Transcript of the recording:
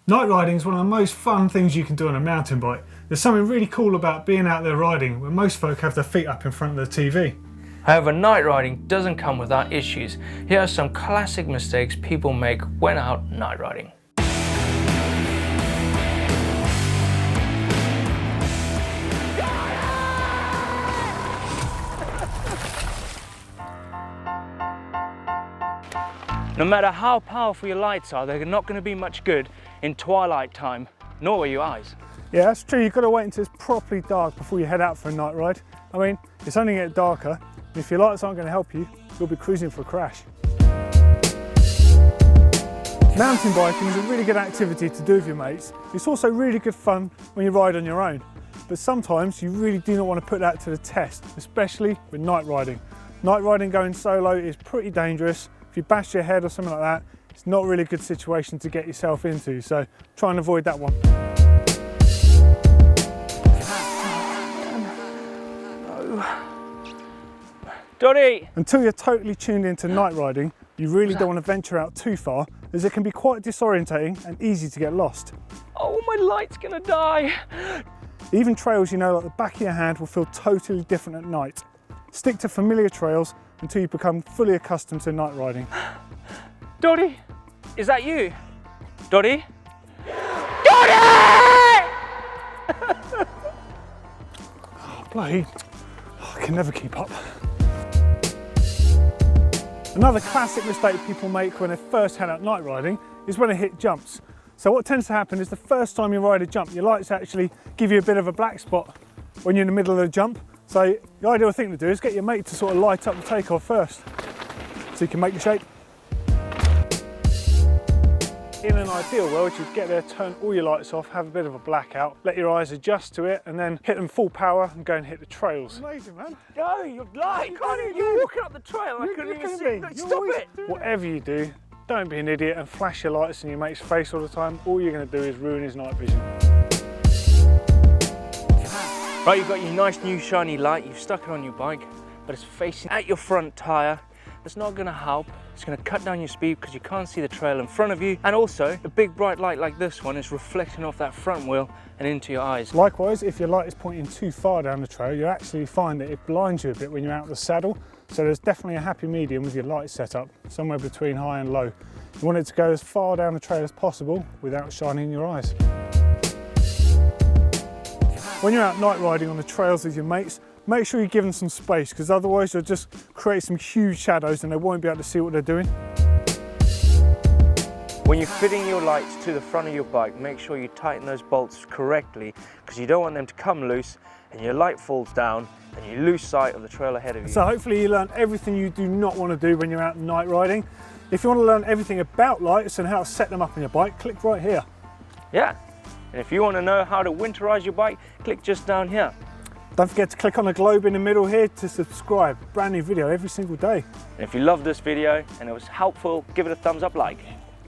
Night riding is one of the most fun things you can do on a mountain bike. There's something really cool about being out there riding when most folk have their feet up in front of the TV. However, night riding doesn't come without issues. Here are some classic mistakes people make when out night riding. No matter how powerful your lights are, they're not going to be much good in twilight time, nor are your eyes. Yeah, that's true. You've got to wait until it's properly dark before you head out for a night ride. I mean, it's only getting darker, and if your lights aren't going to help you, you'll be cruising for a crash. Mountain biking is a really good activity to do with your mates. It's also really good fun when you ride on your own. But sometimes you really do not want to put that to the test, especially with night riding. Night riding going solo is pretty dangerous. If you bash your head or something like that, it's not really a good situation to get yourself into, so try and avoid that one. Dotty! Until you're totally tuned into night riding, you really don't want to venture out too far, as it can be quite disorientating and easy to get lost. Oh, my light's gonna die! Even trails you know like the back of your hand will feel totally different at night. Stick to familiar trails until you become fully accustomed to night riding. Dotty! Is that you? Dotty? Dotty! Oh, bloody, I can never keep up. Another classic mistake people make when they first head out night riding is when they hit jumps. So what tends to happen is the first time you ride a jump, your lights actually give you a bit of a black spot when you're in the middle of the jump. So the ideal thing to do is get your mate to sort of light up the takeoff first, so you can make the shape. In an ideal world, you'd get there, turn all your lights off, have a bit of a blackout, let your eyes adjust to it, and then hit them full power and go and hit the trails. Amazing, man. No, you're lying. You're walking up the trail. I couldn't even see. No, stop it. Whatever you do, don't be an idiot and flash your lights in your mate's face all the time. All you're going to do is ruin his night vision. Right, you've got your nice new shiny light, you've stuck it on your bike, but it's facing at your front tyre. That's not going to help. It's going to cut down your speed because you can't see the trail in front of you. And also, a big bright light like this one is reflecting off that front wheel and into your eyes. Likewise, if your light is pointing too far down the trail, you actually find that it blinds you a bit when you're out of the saddle. So there's definitely a happy medium with your light setup, somewhere between high and low. You want it to go as far down the trail as possible without shining your eyes. When you're out night riding on the trails with your mates, make sure you give them some space, because otherwise you'll just create some huge shadows and they won't be able to see what they're doing. When you're fitting your lights to the front of your bike, make sure you tighten those bolts correctly, because you don't want them to come loose and your light falls down and you lose sight of the trail ahead of you. So hopefully you learn everything you do not want to do when you're out night riding. If you want to learn everything about lights and how to set them up on your bike, click right here. Yeah, and if you want to know how to winterize your bike, click just down here. Don't forget to click on the globe in the middle here to subscribe. Brand new video every single day. And if you love this video and it was helpful, give it a thumbs up like.